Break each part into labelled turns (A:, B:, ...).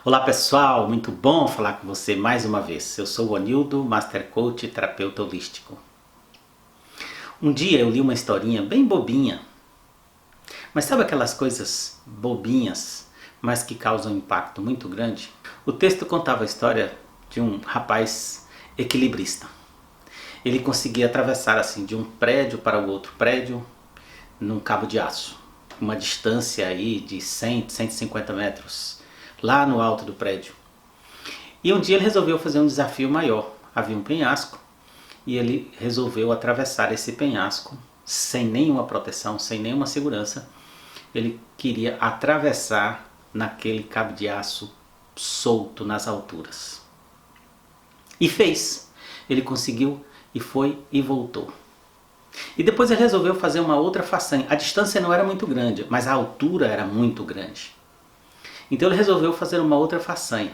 A: Olá pessoal, muito bom falar com você mais uma vez. Eu sou o Anildo, Master Coach e terapeuta holístico. Um dia eu li uma historinha bem bobinha, mas sabe aquelas coisas bobinhas, mas que causam um impacto muito grande? O texto contava a história de um rapaz equilibrista. Ele conseguia atravessar assim de um prédio para o outro prédio num cabo de aço, uma distância aí de 100, 150 metros, lá no alto do prédio. E um dia ele resolveu fazer um desafio maior. Havia um penhasco e ele resolveu atravessar esse penhasco sem nenhuma proteção, sem nenhuma segurança. Ele queria atravessar naquele cabo de aço solto nas alturas. E fez. Ele conseguiu e foi e voltou. E depois ele resolveu fazer uma outra façanha. A distância não era muito grande, mas a altura era muito grande. Então ele resolveu fazer uma outra façanha.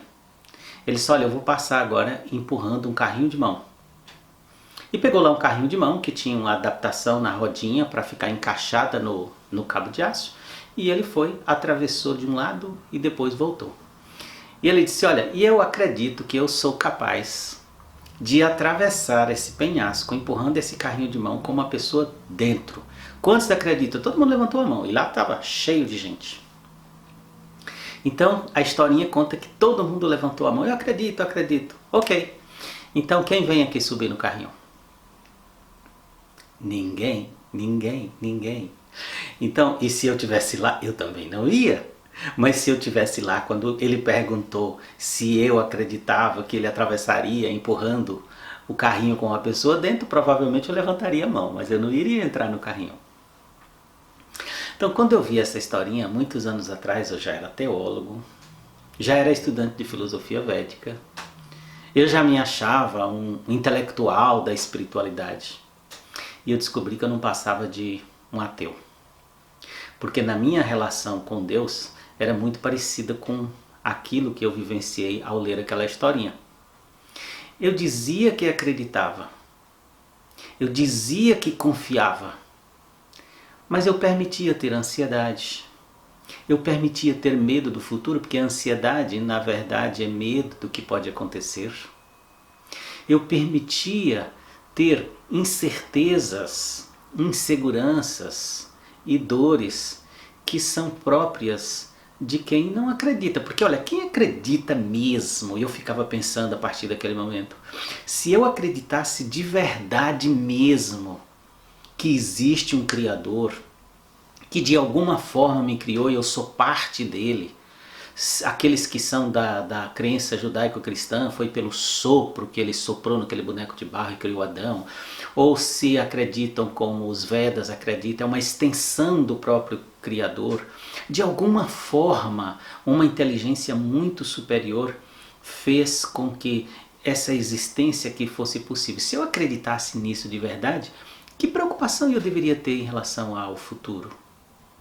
A: Ele disse, olha, eu vou passar agora empurrando um carrinho de mão. E pegou lá um carrinho de mão que tinha uma adaptação na rodinha para ficar encaixada no cabo de aço. E ele foi, atravessou de um lado e depois voltou. E ele disse, olha, e eu acredito que eu sou capaz de atravessar esse penhasco empurrando esse carrinho de mão com uma pessoa dentro. Quantos acreditam? Todo mundo levantou a mão e lá estava cheio de gente. Então a historinha conta que todo mundo levantou a mão. Eu acredito, eu acredito. Ok. Então quem vem aqui subir no carrinho? Ninguém, ninguém, ninguém. Então, e se eu tivesse lá, eu também não ia. Mas se eu tivesse lá, quando ele perguntou se eu acreditava que ele atravessaria empurrando o carrinho com uma pessoa dentro, provavelmente eu levantaria a mão, mas eu não iria entrar no carrinho. Então, quando eu vi essa historinha, muitos anos atrás, eu já era teólogo, já era estudante de filosofia védica, eu já me achava um intelectual da espiritualidade. E eu descobri que eu não passava de um ateu. Porque na minha relação com Deus era muito parecida com aquilo que eu vivenciei ao ler aquela historinha. Eu dizia que acreditava, eu dizia que confiava, mas eu permitia ter ansiedade, eu permitia ter medo do futuro, porque a ansiedade, na verdade, é medo do que pode acontecer. Eu permitia ter incertezas, inseguranças e dores que são próprias de quem não acredita. Porque olha, quem acredita mesmo, eu ficava pensando a partir daquele momento, se eu acreditasse de verdade mesmo que existe um Criador, que de alguma forma me criou e eu sou parte dele, aqueles que são da crença judaico-cristã, foi pelo sopro que ele soprou naquele boneco de barro e criou Adão, ou se acreditam como os Vedas acreditam, é uma extensão do próprio Criador, de alguma forma uma inteligência muito superior fez com que essa existência aqui fosse possível. Se eu acreditasse nisso de verdade, que preocupação eu deveria ter em relação ao futuro?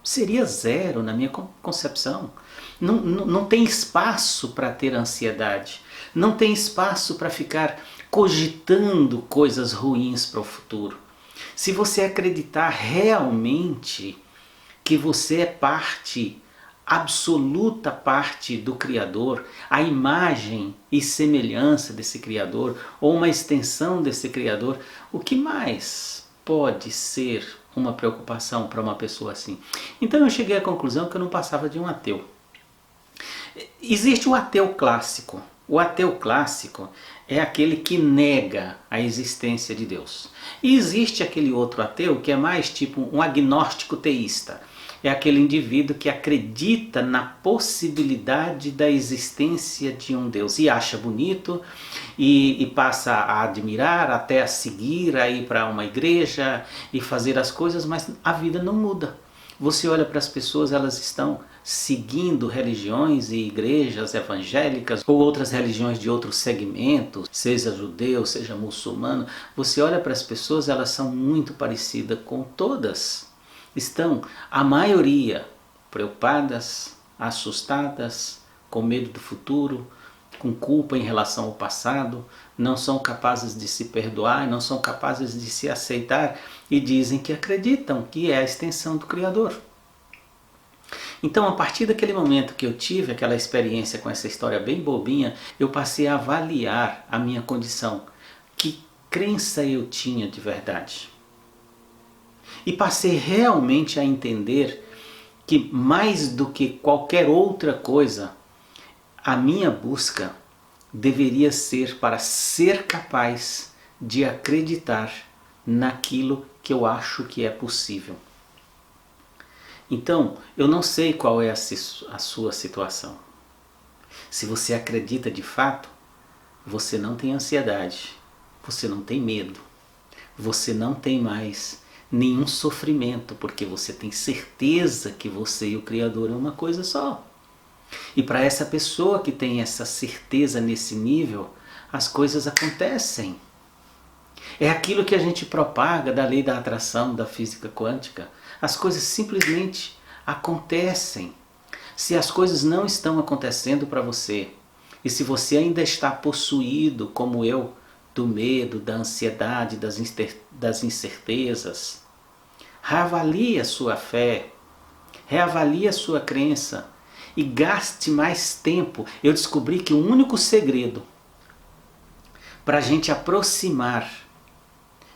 A: Seria zero na minha concepção. Não tem espaço para ter ansiedade, não tem espaço para ficar cogitando coisas ruins para o futuro. Se você acreditar realmente que você é parte, absoluta parte do Criador, a imagem e semelhança desse Criador, ou uma extensão desse Criador, o que mais pode ser uma preocupação para uma pessoa assim? Então eu cheguei à conclusão que eu não passava de um ateu. Existe o ateu clássico. O ateu clássico é aquele que nega a existência de Deus. E existe aquele outro ateu que é mais tipo um agnóstico teísta. É aquele indivíduo que acredita na possibilidade da existência de um Deus e acha bonito e passa a admirar, até a seguir, a ir para uma igreja e fazer as coisas, mas a vida não muda. Você olha para as pessoas, elas estão seguindo religiões e igrejas evangélicas ou outras religiões de outros segmentos, seja judeu, seja muçulmano. Você olha para as pessoas, elas são muito parecidas com todas. Estão, a maioria, preocupadas, assustadas, com medo do futuro, com culpa em relação ao passado, não são capazes de se perdoar, não são capazes de se aceitar e dizem que acreditam que é a extensão do Criador. Então, a partir daquele momento que eu tive aquela experiência com essa história bem bobinha, eu passei a avaliar a minha condição. Que crença eu tinha de verdade? E passei realmente a entender que mais do que qualquer outra coisa, a minha busca deveria ser para ser capaz de acreditar naquilo que eu acho que é possível. Então, eu não sei qual é a sua situação. Se você acredita de fato, você não tem ansiedade, você não tem medo, você não tem mais nenhum sofrimento, porque você tem certeza que você e o Criador é uma coisa só. E para essa pessoa que tem essa certeza nesse nível, as coisas acontecem. É aquilo que a gente propaga da lei da atração, da física quântica. As coisas simplesmente acontecem. Se as coisas não estão acontecendo para você, e se você ainda está possuído, como eu, do medo, da ansiedade, das incertezas, reavalie a sua fé, reavalie a sua crença e gaste mais tempo. Eu descobri que o único segredo para a gente aproximar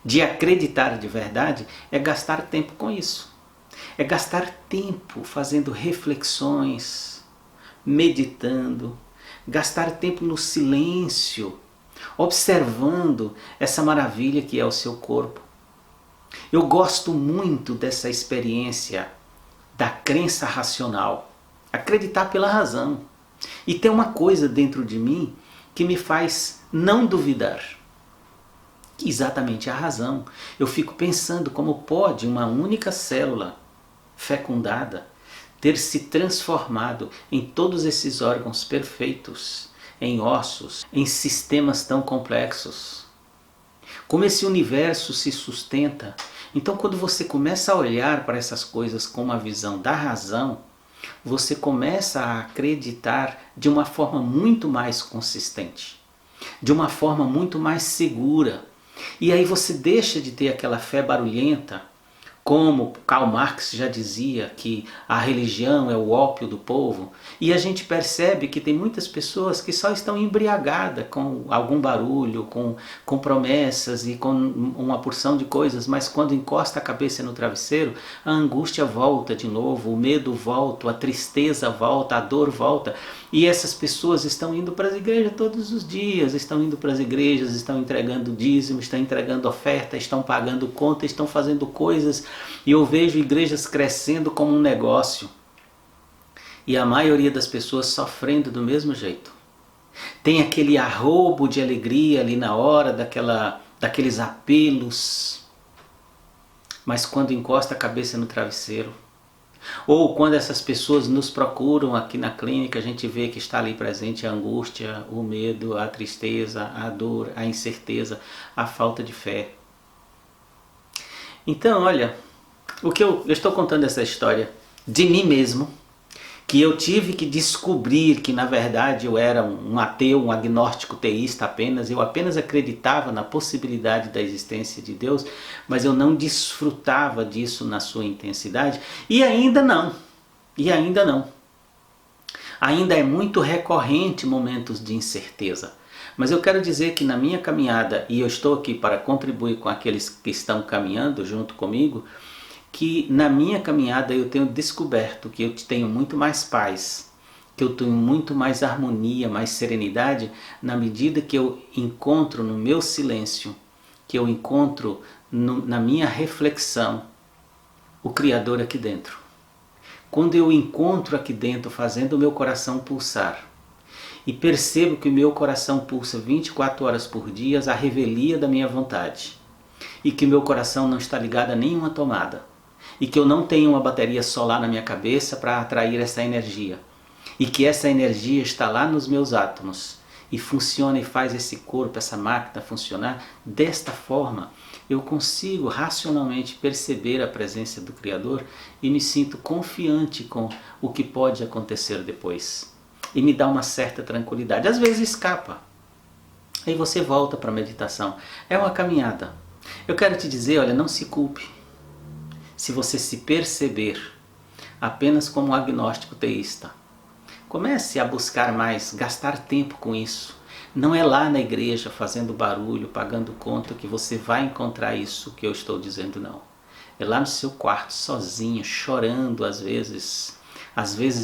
A: de acreditar de verdade é gastar tempo com isso. É gastar tempo fazendo reflexões, meditando, gastar tempo no silêncio, observando essa maravilha que é o seu corpo. Eu gosto muito dessa experiência da crença racional, acreditar pela razão. E tem uma coisa dentro de mim que me faz não duvidar, que exatamente a razão. Eu fico pensando como pode uma única célula fecundada ter se transformado em todos esses órgãos perfeitos, em ossos, em sistemas tão complexos. Como esse universo se sustenta. Então, quando você começa a olhar para essas coisas com uma visão da razão, você começa a acreditar de uma forma muito mais consistente, de uma forma muito mais segura. E aí você deixa de ter aquela fé barulhenta, como Karl Marx já dizia que a religião é o ópio do povo, e a gente percebe que tem muitas pessoas que só estão embriagadas com algum barulho, com promessas e com uma porção de coisas, mas quando encosta a cabeça no travesseiro, a angústia volta de novo, o medo volta, a tristeza volta, a dor volta, e essas pessoas estão indo para as igrejas todos os dias, estão indo para as igrejas, estão entregando dízimo, estão entregando oferta, estão pagando conta, estão fazendo coisas. E eu vejo igrejas crescendo como um negócio. E a maioria das pessoas sofrendo do mesmo jeito. Tem aquele arrobo de alegria ali na hora, daqueles apelos. Mas quando encosta a cabeça no travesseiro, ou quando essas pessoas nos procuram aqui na clínica, a gente vê que está ali presente a angústia, o medo, a tristeza, a dor, a incerteza, a falta de fé. Então, olha, o que eu estou contando essa história de mim mesmo, que eu tive que descobrir que na verdade eu era um ateu, um agnóstico teísta apenas, eu apenas acreditava na possibilidade da existência de Deus, mas eu não desfrutava disso na sua intensidade, e ainda não. Ainda é muito recorrente momentos de incerteza. Mas eu quero dizer que na minha caminhada, e eu estou aqui para contribuir com aqueles que estão caminhando junto comigo, que na minha caminhada eu tenho descoberto que eu tenho muito mais paz, que eu tenho muito mais harmonia, mais serenidade, na medida que eu encontro no meu silêncio, que eu encontro na minha reflexão o Criador aqui dentro. Quando eu encontro aqui dentro fazendo o meu coração pulsar, e percebo que o meu coração pulsa 24 horas por dia a revelia da minha vontade, e que meu coração não está ligado a nenhuma tomada, e que eu não tenho uma bateria solar na minha cabeça para atrair essa energia, e que essa energia está lá nos meus átomos, e funciona e faz esse corpo, essa máquina funcionar. Desta forma, eu consigo racionalmente perceber a presença do Criador e me sinto confiante com o que pode acontecer depois. E me dá uma certa tranquilidade. Às vezes escapa. Aí você volta para a meditação. É uma caminhada. Eu quero te dizer, olha, não se culpe. Se você se perceber apenas como um agnóstico teísta. Comece a buscar mais, gastar tempo com isso. Não é lá na igreja, fazendo barulho, pagando conta, que você vai encontrar isso que eu estou dizendo, não. É lá no seu quarto, sozinho, chorando às vezes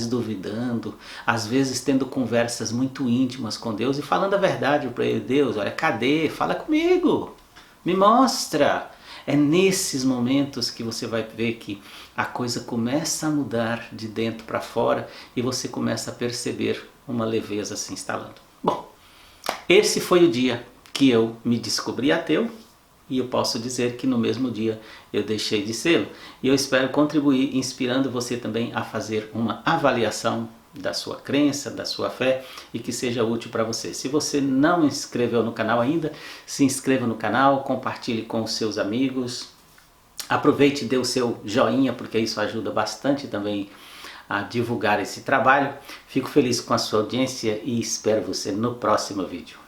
A: duvidando, às vezes tendo conversas muito íntimas com Deus e falando a verdade para Ele. Deus, olha, cadê? Fala comigo, me mostra. É nesses momentos que você vai ver que a coisa começa a mudar de dentro para fora e você começa a perceber uma leveza se instalando. Bom, esse foi o dia que eu me descobri ateu e eu posso dizer que no mesmo dia eu deixei de ser. E eu espero contribuir inspirando você também a fazer uma avaliação da sua crença, da sua fé e que seja útil para você. Se você não inscreveu no canal ainda, se inscreva no canal, compartilhe com os seus amigos, aproveite e dê o seu joinha porque isso ajuda bastante também a divulgar esse trabalho. Fico feliz com a sua audiência e espero você no próximo vídeo.